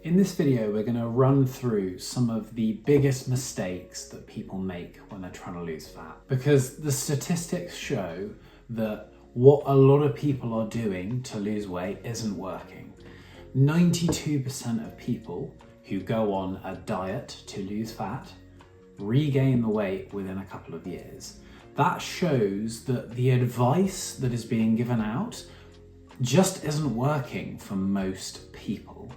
In this video, we're going to run through some of the biggest mistakes that people make when they're trying to lose fat. Because the statistics show that what a lot of people are doing to lose weight isn't working. 92% of people who go on a diet to lose fat regain the weight within a couple of years. That shows that the advice that is being given out just isn't working for most people.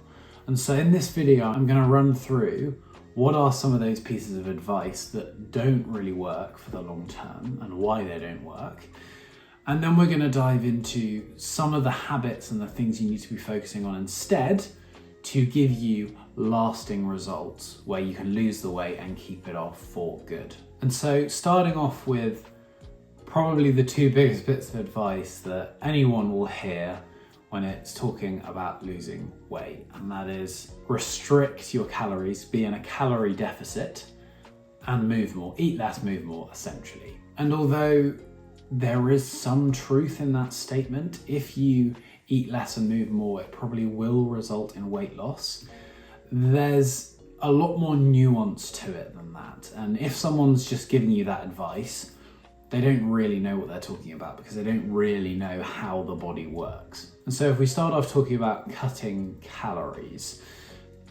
And so in this video, I'm going to run through what are some of those pieces of advice that don't really work for the long term and why they don't work. And then we're going to dive into some of the habits and the things you need to be focusing on instead to give you lasting results where you can lose the weight and keep it off for good. And so starting off with probably the two biggest bits of advice that anyone will hear when it's talking about losing weight, and that is restrict your calories, be in a calorie deficit, and move more. Eat less, move more, essentially. And although there is some truth in that statement, if you eat less and move more, it probably will result in weight loss. There's a lot more nuance to it than that. And if someone's just giving you that advice, they don't really know what they're talking about because they don't really know how the body works. And so if we start off talking about cutting calories,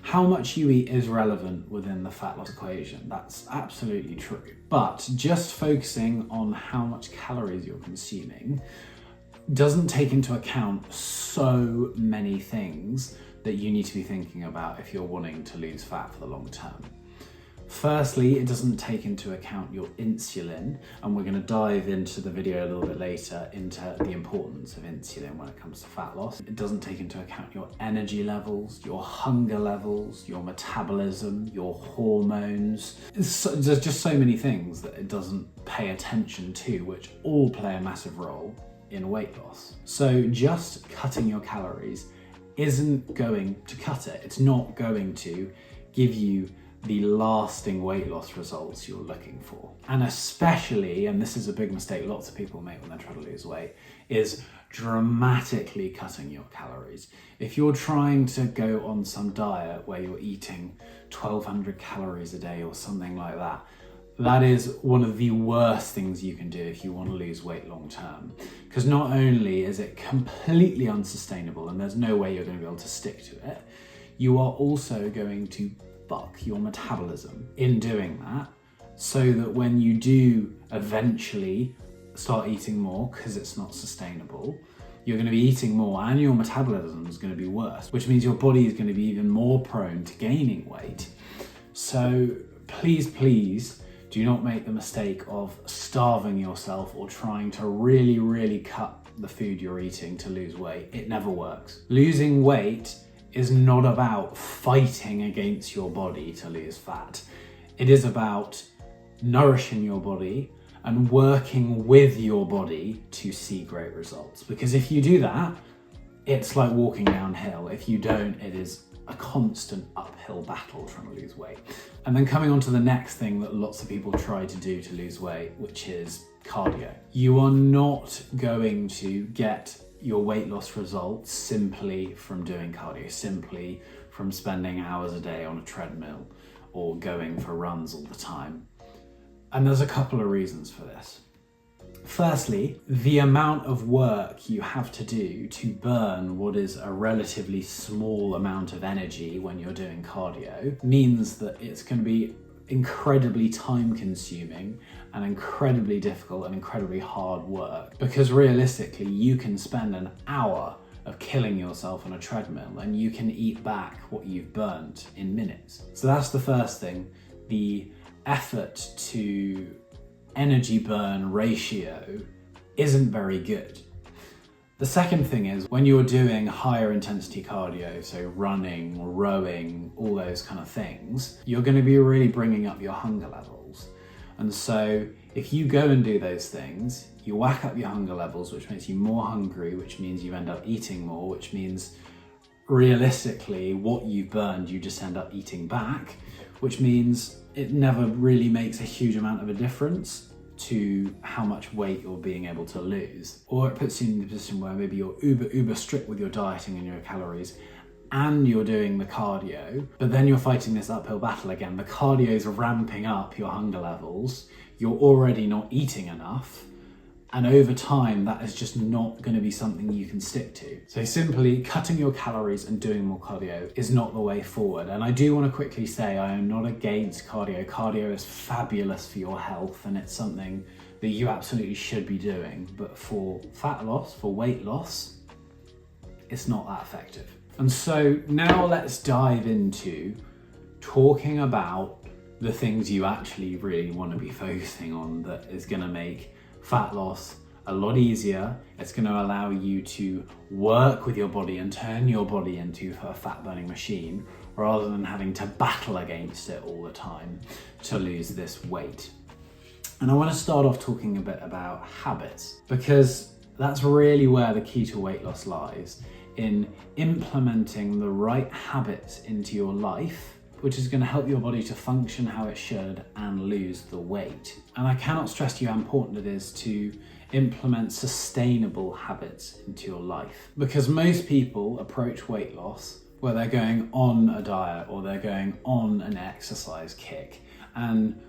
how much you eat is relevant within the fat loss equation. That's absolutely true. But just focusing on how much calories you're consuming doesn't take into account so many things that you need to be thinking about if you're wanting to lose fat for the long term. Firstly, it doesn't take into account your insulin, and we're going to dive into the video a little bit later into the importance of insulin when it comes to fat loss. It doesn't take into account your energy levels, your hunger levels, your metabolism, your hormones. There's just so many things that it doesn't pay attention to, which all play a massive role in weight loss. So just cutting your calories isn't going to cut it. It's not going to give you the lasting weight loss results you're looking for. And especially, and this is a big mistake lots of people make when they're trying to lose weight, is dramatically cutting your calories. If you're trying to go on some diet where you're eating 1,200 calories a day or something like that, that is one of the worst things you can do if you want to lose weight long term. Because not only is it completely unsustainable and there's no way you're going to be able to stick to it, you are also going to buck your metabolism in doing that, so that when you do eventually start eating more because it's not sustainable, you're going to be eating more and your metabolism is going to be worse, which means your body is going to be even more prone to gaining weight. So please do not make the mistake of starving yourself or trying to really cut the food you're eating to lose weight. It never works. Losing weight is not about fighting against your body to lose fat. It is about nourishing your body and working with your body to see great results. Because if you do that, it's like walking downhill. If you don't, it is a constant uphill battle trying to lose weight. And then coming on to the next thing that lots of people try to do to lose weight, which is cardio. You are not going to get your weight loss results simply from doing cardio, simply from spending hours a day on a treadmill or going for runs all the time. And there's a couple of reasons for this. Firstly, the amount of work you have to do to burn what is a relatively small amount of energy when you're doing cardio means that it's going to be incredibly time consuming and incredibly difficult and incredibly hard work, because realistically you can spend an hour of killing yourself on a treadmill and you can eat back what you've burnt in minutes. So that's the first thing. The effort to energy burn ratio isn't very good. The second thing is when you're doing higher intensity cardio, so running, rowing, all those kind of things, you're going to be really bringing up your hunger levels. And so if you go and do those things, you whack up your hunger levels, which makes you more hungry, which means you end up eating more, which means realistically what you've burned, you just end up eating back, which means it never really makes a huge amount of a difference to how much weight you're being able to lose. Or it puts you in the position where maybe you're uber strict with your dieting and your calories, and you're doing the cardio, but then you're fighting this uphill battle again. The cardio is ramping up your hunger levels. You're already not eating enough. And over time, that is just not going to be something you can stick to. So simply cutting your calories and doing more cardio is not the way forward. And I do want to quickly say I am not against cardio. Cardio is fabulous for your health and it's something that you absolutely should be doing. But for fat loss, for weight loss, it's not that effective. And so now let's dive into talking about the things you actually really want to be focusing on that is going to make fat loss a lot easier. It's going to allow you to work with your body and turn your body into a fat burning machine rather than having to battle against it all the time to lose this weight. And I want to start off talking a bit about habits, because that's really where the key to weight loss lies, in implementing the right habits into your life, which is going to help your body to function how it should and lose the weight. And I cannot stress to you how important it is to implement sustainable habits into your life, because most people approach weight loss where they're going on a diet or they're going on an exercise kick. And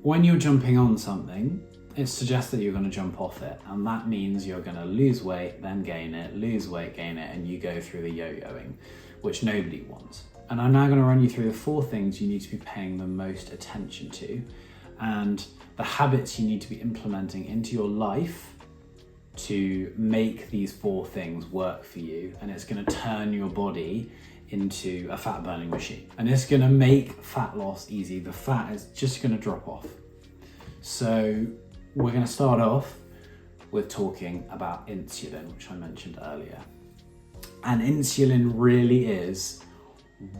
when you're jumping on something, it suggests that you're going to jump off it. And that means you're going to lose weight, then gain it, lose weight, gain it, and you go through the yo-yoing, which nobody wants. And I'm now going to run you through the 4 things you need to be paying the most attention to and the habits you need to be implementing into your life to make these 4 things work for you. And it's going to turn your body into a fat burning machine. And it's going to make fat loss easy. The fat is just going to drop off. So we're going to start off with talking about insulin, which I mentioned earlier. And insulin really is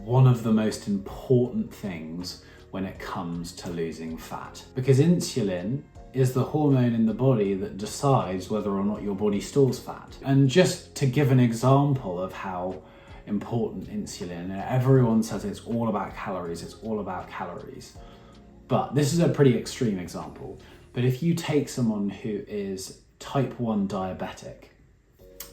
one of the most important things when it comes to losing fat, because insulin is the hormone in the body that decides whether or not your body stores fat. And just to give an example of how important insulin, everyone says it's all about calories, it's all about calories. But this is a pretty extreme example. But if you take someone who is type 1 diabetic,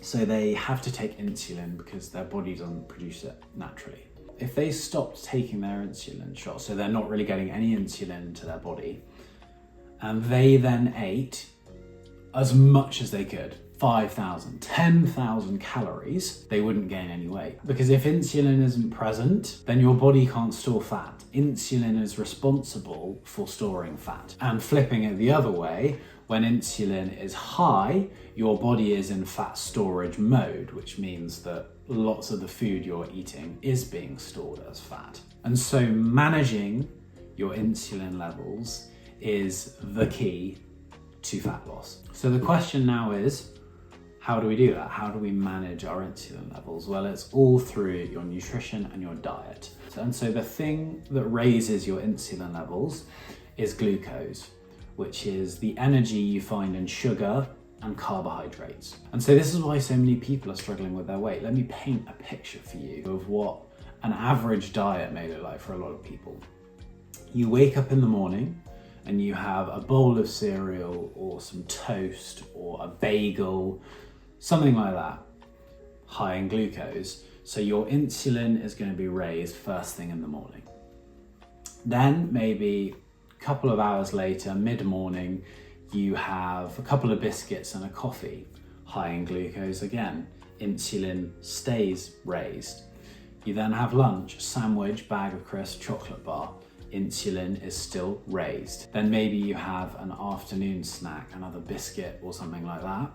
so they have to take insulin because their body doesn't produce it naturally. If they stopped taking their insulin shot, so they're not really getting any insulin into their body, and they then ate as much as they could, 5,000, 10,000 calories, they wouldn't gain any weight. Because if insulin isn't present, then your body can't store fat. Insulin is responsible for storing fat. And flipping it the other way, when insulin is high, your body is in fat storage mode, which means that lots of the food you're eating is being stored as fat. And so managing your insulin levels is the key to fat loss. So the question now is, how do we do that? How do we manage our insulin levels? Well, it's all through your nutrition and your diet. And so the thing that raises your insulin levels is glucose, which is the energy you find in sugar and carbohydrates. And so this is why so many people are struggling with their weight. Let me paint a picture for you of what an average diet may look like for a lot of people. You wake up in the morning and you have a bowl of cereal or some toast or a bagel, something like that, high in glucose. So your insulin is going to be raised first thing in the morning. Then maybe a couple of hours later, mid-morning, you have a couple of biscuits and a coffee, high in glucose again. Insulin stays raised. You then have lunch, sandwich, bag of crisps, chocolate bar. Insulin is still raised. Then maybe you have an afternoon snack, another biscuit or something like that.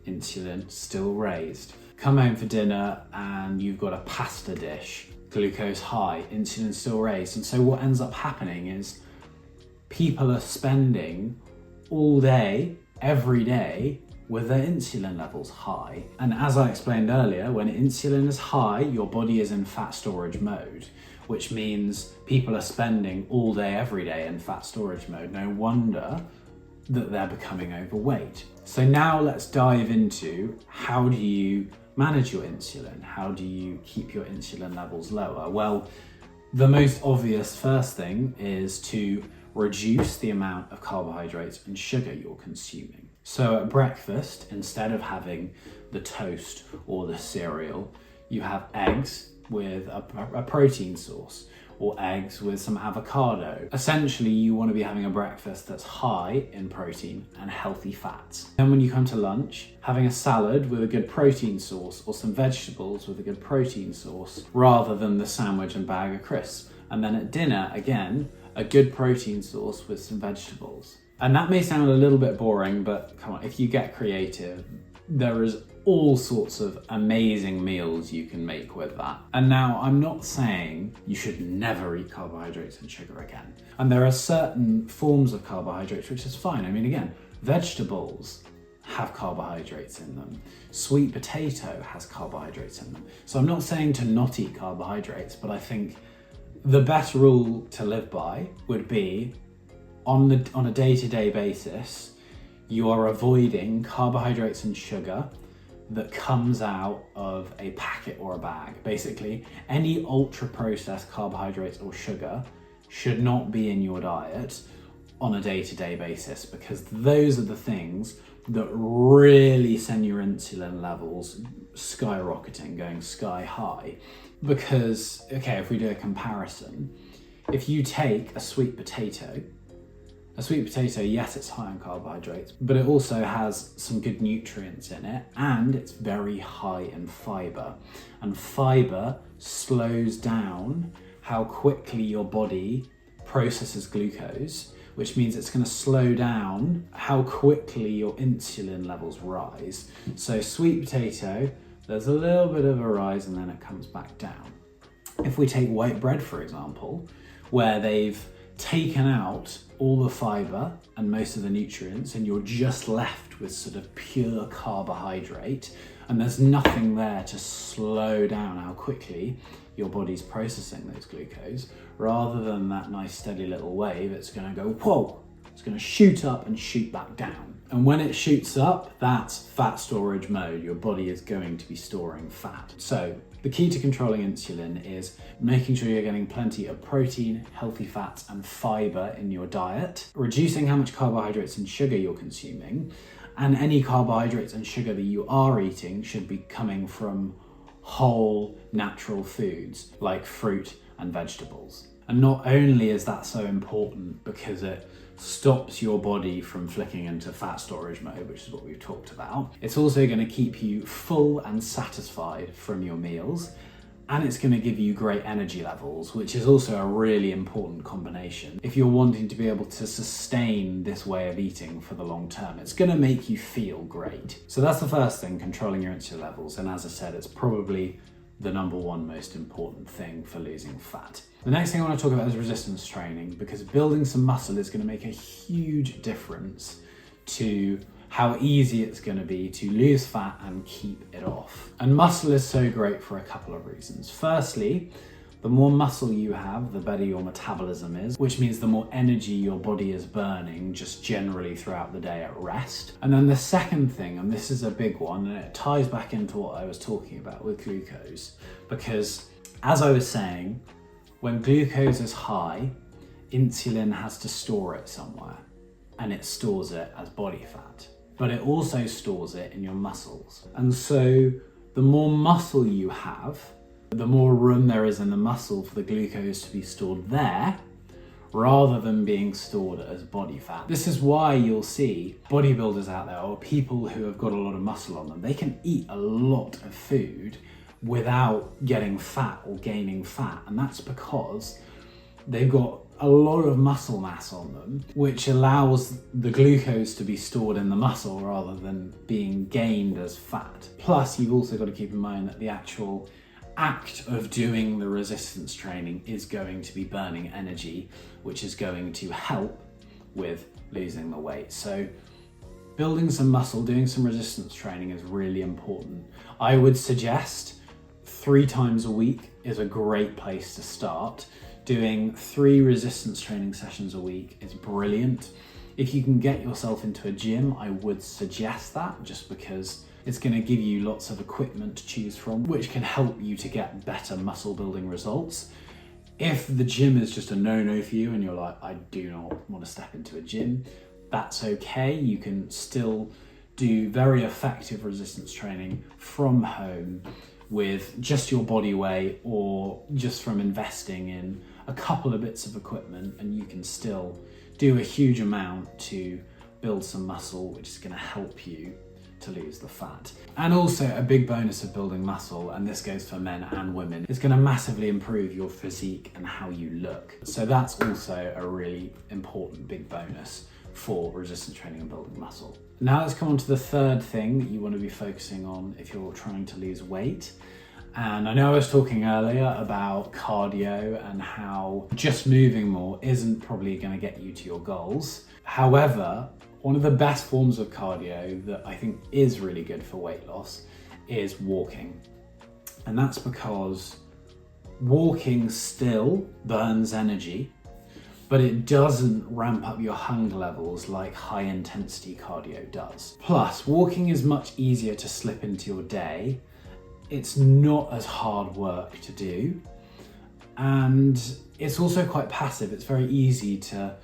Insulin still raised. Come home for dinner and you've got a pasta dish, glucose high, insulin still raised. And so what ends up happening is people are spending all day, every day, with their insulin levels high. And as I explained earlier, when insulin is high, your body is in fat storage mode, which means people are spending all day, every day in fat storage mode. No wonder that they're becoming overweight. So now let's dive into, how do you manage your insulin? How do you keep your insulin levels lower? Well, the most obvious first thing is to reduce the amount of carbohydrates and sugar you're consuming. So at breakfast, instead of having the toast or the cereal, you have eggs with a protein source, or eggs with some avocado. Essentially, you want to be having a breakfast that's high in protein and healthy fats. Then when you come to lunch, having a salad with a good protein source or some vegetables with a good protein source, rather than the sandwich and bag of crisps. And then at dinner, again, a good protein source with some vegetables. And that may sound a little bit boring, but come on, if you get creative, there is all sorts of amazing meals you can make with that. And now, I'm not saying you should never eat carbohydrates and sugar again. And there are certain forms of carbohydrates which is fine. I mean, again, vegetables have carbohydrates in them. Sweet potato has carbohydrates in them. So I'm not saying to not eat carbohydrates, but I think the best rule to live by would be on a day-to-day basis, you are avoiding carbohydrates and sugar that comes out of a packet or a bag. Basically, any ultra-processed carbohydrates or sugar should not be in your diet on a day-to-day basis, because those are the things that really send your insulin levels skyrocketing, going sky high. Because, okay, if we do a comparison, if you take a sweet potato, yes, it's high in carbohydrates, but it also has some good nutrients in it, and it's very high in fiber. And fiber slows down how quickly your body processes glucose, which means it's going to slow down how quickly your insulin levels rise. So sweet potato, there's a little bit of a rise and then it comes back down. If we take white bread, for example, where they've taken out all the fiber and most of the nutrients, and you're just left with sort of pure carbohydrate, and there's nothing there to slow down how quickly your body's processing those glucose, rather than that nice steady little wave, it's going to go, whoa, it's going to shoot up and shoot back down. And when it shoots up, that's fat storage mode. Your body is going to be storing fat. So the key to controlling insulin is making sure you're getting plenty of protein, healthy fats, and fiber in your diet, reducing how much carbohydrates and sugar you're consuming, and any carbohydrates and sugar that you are eating should be coming from whole, natural foods like fruit and vegetables. And not only is that so important because it stops your body from flicking into fat storage mode, which is what we've talked about, it's also going to keep you full and satisfied from your meals, and it's going to give you great energy levels, which is also a really important combination. If you're wanting to be able to sustain this way of eating for the long term, it's going to make you feel great. So that's the first thing, controlling your insulin levels. And as I said, it's probably the number one most important thing for losing fat. The next thing I want to talk about is resistance training, because building some muscle is going to make a huge difference to how easy it's going to be to lose fat and keep it off. And muscle is so great for a couple of reasons. Firstly, the more muscle you have, the better your metabolism is, which means the more energy your body is burning just generally throughout the day at rest. And then the second thing, and this is a big one, and it ties back into what I was talking about with glucose, because as I was saying, when glucose is high, insulin has to store it somewhere, and it stores it as body fat, but it also stores it in your muscles. And so the more muscle you have, the more room there is in the muscle for the glucose to be stored there, rather than being stored as body fat. This is why you'll see bodybuilders out there, or people who have got a lot of muscle on them, they can eat a lot of food without getting fat or gaining fat. And that's because they've got a lot of muscle mass on them, which allows the glucose to be stored in the muscle rather than being gained as fat. Plus, you've also got to keep in mind that the actual act of doing the resistance training is going to be burning energy, which is going to help with losing the weight. So building some muscle, doing some resistance training is really important. I would suggest 3 times a week is a great place to start. Doing 3 resistance training sessions a week is brilliant. If you can get yourself into a gym, I would suggest that, just because it's going to give you lots of equipment to choose from, which can help you to get better muscle building results. If the gym is just a no-no for you and you're like, I do not want to step into a gym, that's okay. You can still do very effective resistance training from home with just your body weight or just from investing in a couple of bits of equipment, and you can still do a huge amount to build some muscle, which is going to help you to lose the fat. And also a big bonus of building muscle, and this goes for men and women, is going to massively improve your physique and how you look. So that's also a really important big bonus for resistance training and building muscle. Now let's come on to the third thing that you want to be focusing on if you're trying to lose weight. And I know I was talking earlier about cardio and how just moving more isn't probably going to get you to your goals. However, one of the best forms of cardio that I think is really good for weight loss is walking. And that's because walking still burns energy, but it doesn't ramp up your hunger levels like high intensity cardio does. Plus, walking is much easier to slip into your day. It's not as hard work to do, and it's also quite passive. It's very easy to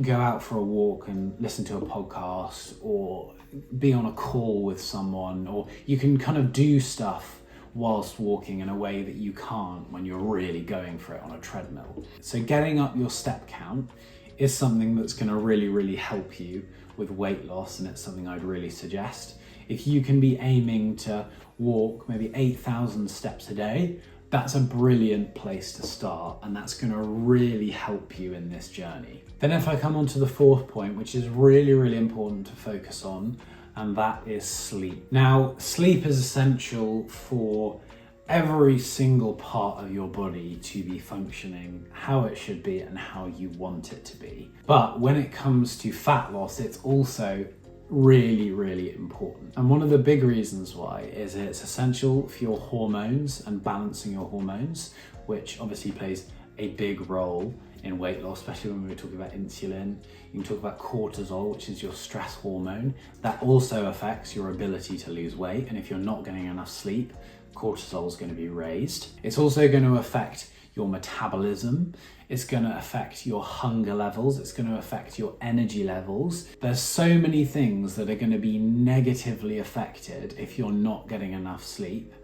go out for a walk and listen to a podcast or be on a call with someone, or you can kind of do stuff whilst walking in a way that you can't when you're really going for it on a treadmill. So getting up your step count is something that's going to really help you with weight loss, and it's something I'd really suggest. If you can be aiming to walk maybe 8,000 steps a day, that's a brilliant place to start, and that's going to really help you in this journey. Then if I come on to the fourth point, which is really important to focus on, and that is sleep. Now, sleep is essential for every single part of your body to be functioning how it should be and how you want it to be. But when it comes to fat loss, it's also really important. And one of the big reasons why is it's essential for your hormones and balancing your hormones, which obviously plays a big role in weight loss, especially when we're talking about insulin. You can talk about cortisol, which is your stress hormone. That also affects your ability to lose weight. And if you're not getting enough sleep, cortisol is going to be raised. It's also going to affect your metabolism. It's going to affect your hunger levels. It's going to affect your energy levels. There's so many things that are going to be negatively affected if you're not getting enough sleep,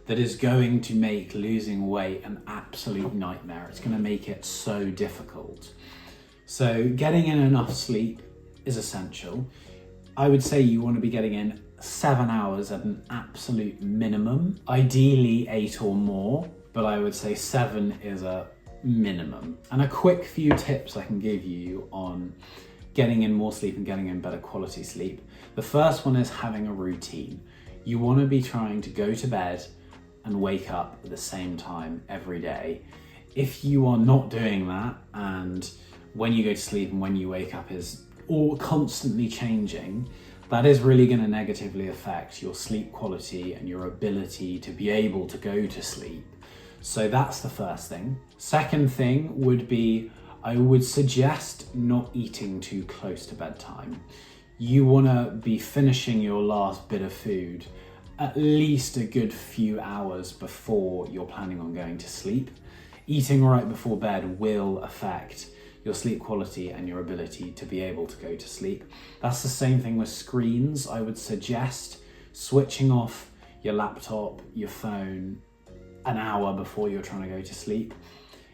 that is going to make losing weight an absolute nightmare. It's going to make it so difficult. So getting in enough sleep is essential. I would say you want to be getting in 7 hours at an absolute minimum, ideally 8 or more, but I would say 7 is a minimum. And a quick few tips I can give you on getting in more sleep and getting in better quality sleep. The first one is having a routine. You want to be trying to go to bed and wake up at the same time every day. If you are not doing that, and when you go to sleep and when you wake up is all constantly changing, that is really going to negatively affect your sleep quality and your ability to be able to go to sleep. So that's the first thing. Second thing would be, I would suggest not eating too close to bedtime. You want to be finishing your last bit of food at least a good few hours before you're planning on going to sleep. Eating right before bed will affect your sleep quality and your ability to be able to go to sleep. That's the same thing with screens. I would suggest switching off your laptop, your phone, an hour before you're trying to go to sleep.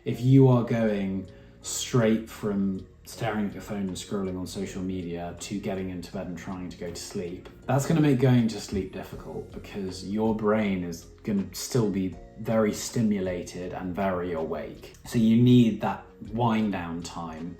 If you are going straight from staring at your phone and scrolling on social media to getting into bed and trying to go to sleep, that's going to make going to sleep difficult, because your brain is going to still be very stimulated and very awake. So you need that wind down time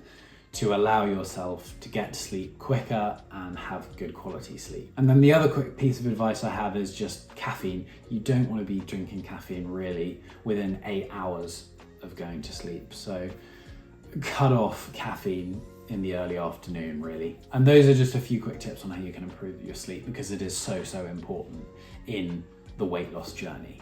to allow yourself to get to sleep quicker and have good quality sleep. And then the other quick piece of advice I have is just caffeine. You don't want to be drinking caffeine really within 8 hours of going to sleep. So cut off caffeine in the early afternoon, really. And those are just a few quick tips on how you can improve your sleep, because it is so important in the weight loss journey.